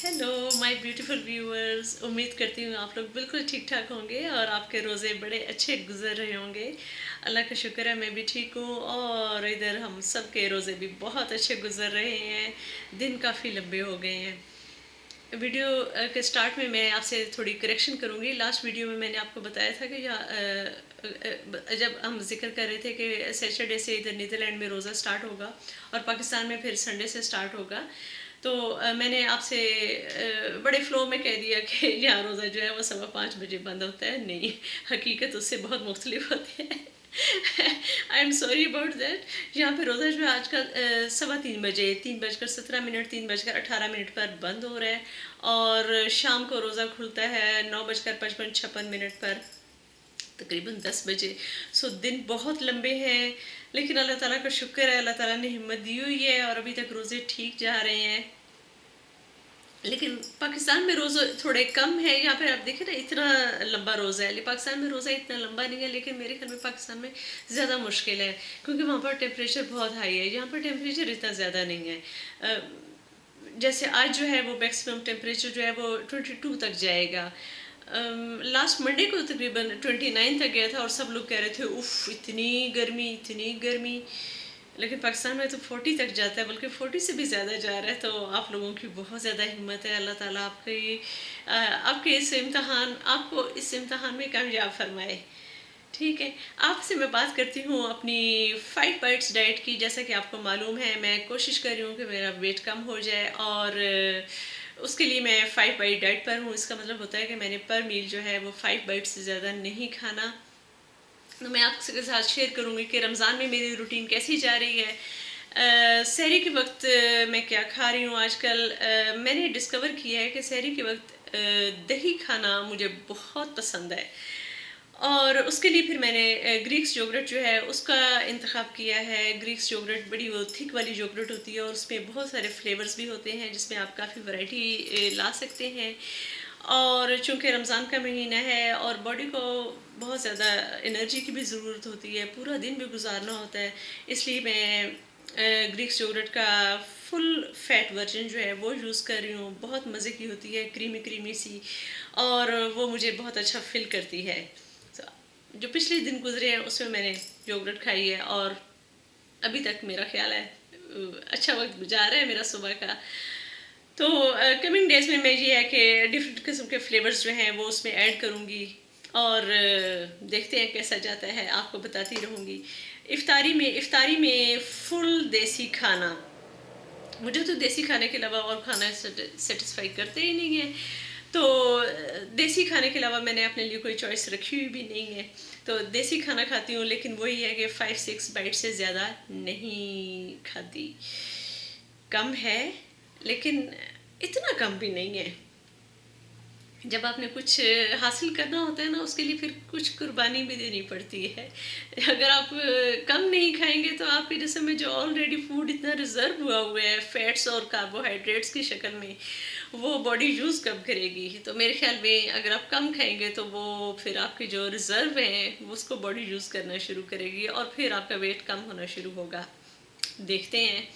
Hello my beautiful viewers. उम्मीद करती हूँ आप लोग बिल्कुल ठीक ठाक होंगे और आपके रोज़े बड़े अच्छे गुजर रहे होंगे। अल्लाह का शुक्र है मैं भी ठीक हूँ और इधर हम सब के रोज़े भी बहुत अच्छे गुजर रहे हैं। दिन काफ़ी लंबे हो गए हैं। वीडियो के स्टार्ट में मैं आपसे थोड़ी करेक्शन करूँगी। लास्ट वीडियो में मैंने आपको बताया था कि जब हम जिक्र कर रहे थे कि सैटरडे से इधर नीदरलैंड में रोज़ा स्टार्ट होगा और पाकिस्तान में फिर संडे से स्टार्ट होगा। तो मैंने आपसे बड़े फ्लो में कह दिया कि यहाँ रोज़ा जो है वो 5:15 बजे बंद होता है। नहीं, हकीकत उससे बहुत मुख्तलिफ होती है। I am sorry about that. यहाँ पे रोज़ा जो है आजकल 3:15 बजे, 3:17, 3:18 पर बंद हो रहा है और शाम को रोज़ा खुलता है 9:55 पर, तकरीबन 10 बजे। सो दिन बहुत लंबे हैं, लेकिन अल्लाह ताला का शुक्र है, अल्लाह ताला ने हिम्मत दी हुई है और अभी तक रोज़े ठीक जा रहे हैं। लेकिन पाकिस्तान में रोज़ा थोड़े कम है। यहाँ पे आप देखें ना, इतना लंबा रोज़ा है। पाकिस्तान में रोज़ा इतना लंबा नहीं है, लेकिन मेरे ख्याल में पाकिस्तान में ज़्यादा मुश्किल है क्योंकि वहाँ पर टेम्परेचर बहुत हाई है। यहाँ पर टेम्परेचर इतना ज़्यादा नहीं है। जैसे आज जो है वो मैक्सिमम टेम्परेचर जो है वो 22 तक जाएगा। लास्ट मंडे को तकरीबन 29 तक गया था और सब लोग कह रहे थे उफ इतनी गर्मी, इतनी गर्मी। लेकिन पाकिस्तान में तो 40 तक जाता है, बल्कि 40 से भी ज़्यादा जा रहा है। तो आप लोगों की बहुत ज़्यादा हिम्मत है। अल्लाह ताला आपके आपको इस इम्तहान में कामयाब फरमाए। ठीक है, आपसे मैं बात करती हूँ अपनी 5 बाइट्स डाइट की। जैसा कि आपको मालूम है, मैं कोशिश कर रही हूँ कि मेरा वेट कम हो जाए और उसके लिए मैं 5 बाइट डाइट पर हूँ। इसका मतलब होता है कि मैंने पर मील जो है वो 5 बाइट से ज़्यादा नहीं खाना। तो मैं आपके साथ शेयर करूँगी कि रमज़ान में मेरी रूटीन कैसी जा रही है। सहरी के वक्त मैं क्या खा रही हूँ आजकल। मैंने डिस्कवर किया है कि सहरी के वक्त दही खाना मुझे बहुत पसंद है और उसके लिए फिर मैंने ग्रीक्स योगर्ट जो है उसका इंतखाब किया है। ग्रीक्स योगर्ट बड़ी वो थिक वाली योगर्ट होती है और उसमें बहुत सारे फ्लेवर्स भी होते हैं जिसमें आप काफ़ी वैरायटी ला सकते हैं। और चूँकि रमज़ान का महीना है और बॉडी को बहुत ज़्यादा एनर्जी की भी ज़रूरत होती है, पूरा दिन भी गुजारना होता है, इसलिए मैं ग्रीक्स योगर्ट का फुल फैट वर्जन जो है वो यूज़ कर रही हूँ। बहुत मज़े की होती है, क्रीमी क्रीमी सी, और वो मुझे बहुत अच्छा फिल करती है। जो पिछले दिन गुजरे हैं उसमें मैंने योगर्ट खाई है और अभी तक मेरा ख्याल है अच्छा वक्त गुजार है मेरा सुबह का। तो कमिंग डेज में मैं ये है कि डिफरेंट किस्म के फ्लेवर्स जो हैं वो उसमें ऐड करूँगी और देखते हैं कैसा जाता है, आपको बताती रहूँगी। इफ्तारी में फुल देसी खाना। मुझे तो देसी खाने के अलावा और खाना सेटिस्फाई करते ही नहीं है। तो देसी खाने के अलावा मैंने अपने लिए कोई चॉइस रखी हुई भी नहीं है। तो देसी खाना खाती हूँ, लेकिन वही है कि 5-6 बाइट से ज़्यादा नहीं खाती। कम है, लेकिन इतना कम भी नहीं है। जब आपने कुछ हासिल करना होता है ना, उसके लिए फिर कुछ कुर्बानी भी देनी पड़ती है। अगर आप कम नहीं खाएंगे तो आपके जिस्म में जो ऑलरेडी फूड इतना रिजर्व हुआ है फैट्स और कार्बोहाइड्रेट्स की शक्ल में, वो बॉडी यूज़ कब करेगी। तो मेरे ख्याल में अगर आप कम खाएंगे तो वो फिर आपके जो रिज़र्व हैं उसको बॉडी यूज़ करना शुरू करेगी और फिर आपका वेट कम होना शुरू होगा। देखते हैं।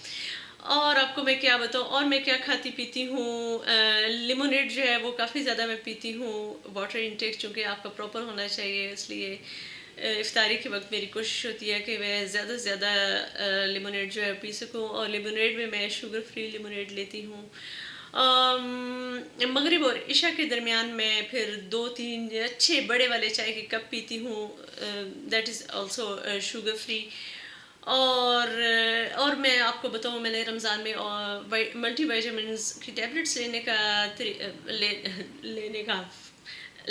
और आपको मैं क्या बताऊँ और मैं क्या खाती पीती हूँ। लिमोनेड जो है वो काफ़ी ज़्यादा मैं पीती हूँ। वाटर इनटेक चूँकि आपका प्रॉपर होना चाहिए, इसलिए इफ्तारी के वक्त मेरी कोशिश होती है कि मैं ज़्यादा से ज़्यादा लिमोनेड जो है पी सकूँ। और लिमोनेड में मैं शुगर फ्री लिमोनेड लेती हूँ। मगरिब और इशा के दरमियान मैं फिर 2-3 अच्छे बड़े वाले चाय के कप पीती हूँ, that is also sugar free. और मैं आपको बताऊँ, मैंने रमज़ान में मल्टी वाइटामिन्स की टैबलेट्स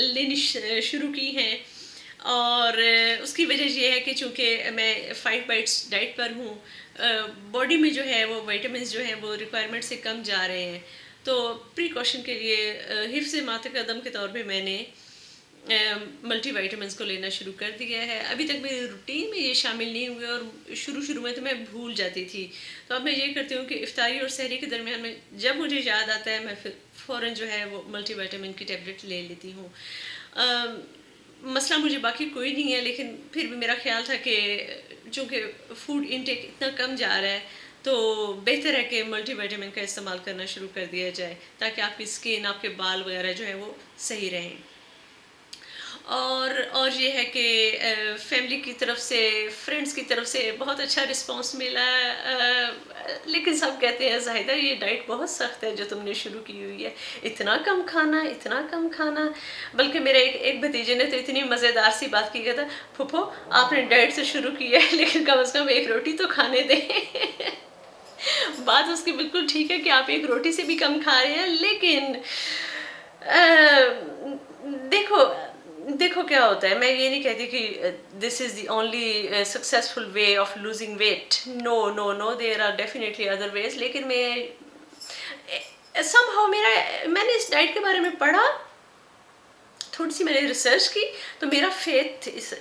लेनी शुरू की हैं। और उसकी वजह ये है कि चूँकि मैं 5 बाइट्स डाइट पर हूँ, बॉडी में जो है वो विटामिन्स जो हैं वो रिक्वायरमेंट से कम जा रहे हैं। तो प्रिकॉशन के लिए हिफ्ज़ माते कदम के तौर पे मैंने मल्टी वाइटामिन्स को लेना शुरू कर दिया है। अभी तक मेरी रूटीन में ये शामिल नहीं हुए और शुरू में तो मैं भूल जाती थी। तो अब मैं ये करती हूँ कि इफ्तारी और सहरी के दरमियान में जब मुझे याद आता है मैं फिर फ़ौरन जो है वो मल्टी वाइटामिन की टैबलेट ले लेती हूँ। मसला मुझे बाकी कोई नहीं है, लेकिन फिर भी मेरा ख्याल था कि चूँकि फूड इनटेक इतना कम जा रहा है तो बेहतर है कि मल्टी विटामिन का इस्तेमाल करना शुरू कर दिया जाए ताकि आपकी स्किन, आपके बाल वगैरह जो है वो सही रहें। और ये है कि फैमिली की तरफ से, फ्रेंड्स की तरफ से बहुत अच्छा रिस्पांस मिला, लेकिन सब कहते हैं ज़ाहिदा ये डाइट बहुत सख्त है जो तुमने शुरू की हुई है, इतना कम खाना, इतना कम खाना। बल्कि मेरे एक भतीजे ने तो इतनी मज़ेदार सी बात की, कहता फूफो आपने डाइट तो शुरू की है लेकिन कम से कम एक रोटी तो खाने दें। बात उसकी बिल्कुल ठीक है कि आप एक रोटी से भी कम खा रहे हैं, लेकिन देखो देखो क्या होता है, मैं ये नहीं कहती कि this is the only successful way of losing weight. No no no, there are definitely other ways. लेकिन मैं समहाउ मैंने इस डाइट के बारे में पढ़ा, थोड़ी सी मैंने रिसर्च की, तो मेरा फेथ इस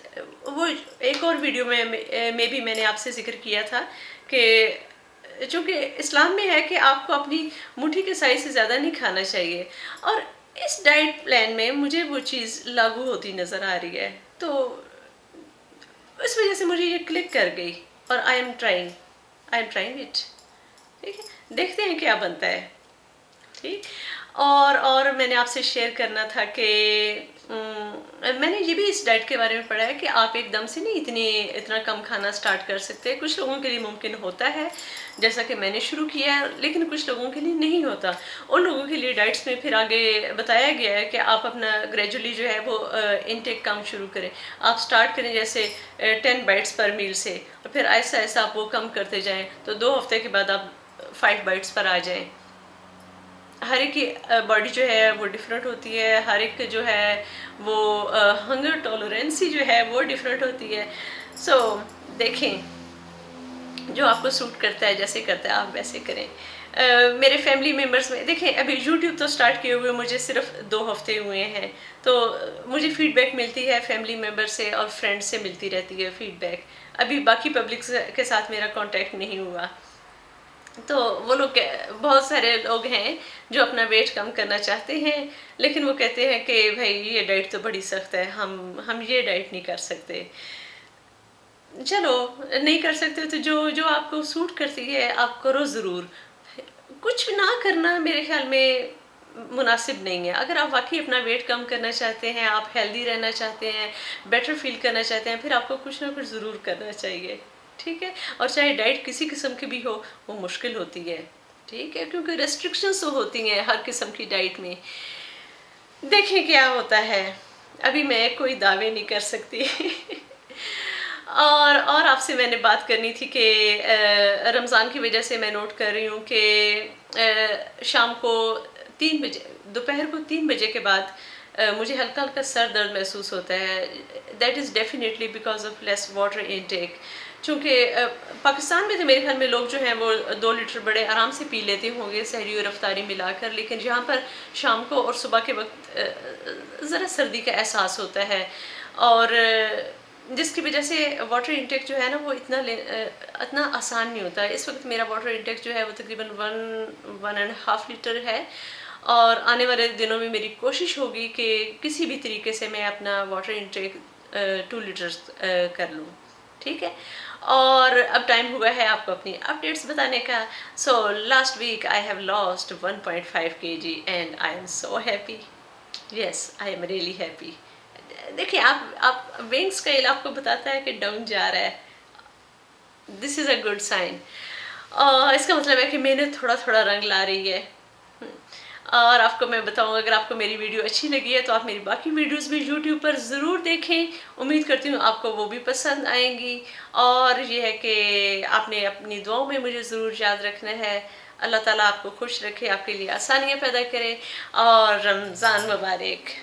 वो एक और वीडियो में भी मैंने आपसे जिक्र किया था कि चूँकि इस्लाम में है कि आपको अपनी मुट्ठी के साइज से ज़्यादा नहीं खाना चाहिए, और इस डाइट प्लान में मुझे वो चीज़ लागू होती नज़र आ रही है, तो इस वजह से मुझे ये क्लिक कर गई और आई एम ट्राइंग इट। ठीक है, देखते हैं क्या बनता है। ठीक। और मैंने आपसे शेयर करना था कि मैंने ये भी इस डाइट के बारे में पढ़ा है कि आप एकदम से नहीं इतना कम खाना स्टार्ट कर सकते। कुछ लोगों के लिए मुमकिन होता है, जैसा कि मैंने शुरू किया है, लेकिन कुछ लोगों के लिए नहीं होता। उन लोगों के लिए डाइट्स में फिर आगे बताया गया है कि आप अपना ग्रेजुअली जो है वो इनटेक कम शुरू करें। आप स्टार्ट करें जैसे 10 बाइट्स पर मील से, और फिर ऐसा ऐसा आप वो कम करते जाएँ, तो 2 हफ्ते के बाद आप 5 बाइट्स पर आ जाएँ। हर एक की बॉडी जो है वो डिफरेंट होती है, हर एक जो है वो हंगर टॉलरेंसी जो है वो डिफरेंट होती है। सो देखें जो आपको सूट करता है, जैसे करता है आप वैसे करें। मेरे फैमिली मेम्बर्स में देखें, अभी यूट्यूब तो स्टार्ट किए हुए मुझे सिर्फ 2 हफ्ते हुए हैं, तो मुझे फीडबैक मिलती है फैमिली मेम्बर से और फ्रेंड्स से मिलती रहती है फीडबैक। अभी बाकी पब्लिक के साथ मेरा कांटेक्ट नहीं हुआ। तो वो लोग बहुत सारे लोग हैं जो अपना वेट कम करना चाहते हैं, लेकिन वो कहते हैं कि भाई ये डाइट तो बड़ी सख्त है, हम ये डाइट नहीं कर सकते। चलो नहीं कर सकते तो जो जो आपको सूट करती है आप करो ज़रूर। कुछ ना करना मेरे ख्याल में मुनासिब नहीं है। अगर आप वाकई अपना वेट कम करना चाहते हैं, आप हेल्दी रहना चाहते हैं, बेटर फील करना चाहते हैं, फिर आपको कुछ ना कुछ ज़रूर करना चाहिए। ठीक है, और चाहे डाइट किसी किस्म की भी हो, वो मुश्किल होती है। ठीक है, क्योंकि रेस्ट्रिक्शंस तो होती हैं हर किस्म की डाइट में। देखें क्या होता है, अभी मैं कोई दावे नहीं कर सकती। और आपसे मैंने बात करनी थी कि रमज़ान की वजह से मैं नोट कर रही हूँ कि शाम को 3 बजे, दोपहर को 3 बजे के बाद मुझे हल्का हल्का सर दर्द महसूस होता है। That is definitely because of less water intake. चूँकि पाकिस्तान में तो मेरे ख्याल में लोग जो हैं वो 2 लीटर बड़े आराम से पी लेते होंगे सहरी और अफ्तारी मिलाकर, लेकिन यहाँ पर शाम को और सुबह के वक्त ज़रा सर्दी का एहसास होता है, और जिसकी वजह से वाटर इंटेक जो है ना वो इतना आसान नहीं होता है। इस वक्त मेरा वाटर इंटेक जो है वो तकरीबन 1.5 लीटर है, और आने वाले दिनों में मेरी कोशिश होगी कि किसी भी तरीके से मैं अपना वाटर इंटेक 2 लीटर्स कर लूँ। ठीक है, और अब टाइम हुआ है आपको अपनी अपडेट्स बताने का। So last week I have lost 1.5 kg and I am so happy. Yes, I am really happy. देखिए, आप वेइंग स्केल आपको बताता है कि डाउन जा रहा है, this is a good sign. इसका मतलब है कि मेहनत थोड़ा थोड़ा रंग ला रही है। और आपको मैं बताऊँ, अगर आपको मेरी वीडियो अच्छी लगी है तो आप मेरी बाकी वीडियोस भी यूट्यूब पर ज़रूर देखें। उम्मीद करती हूँ आपको वो भी पसंद आएंगी। और ये है कि आपने अपनी दुआओं में मुझे ज़रूर याद रखना है। अल्लाह ताला आपको खुश रखे, आपके लिए आसानियाँ पैदा करे, और रमज़ान मुबारक।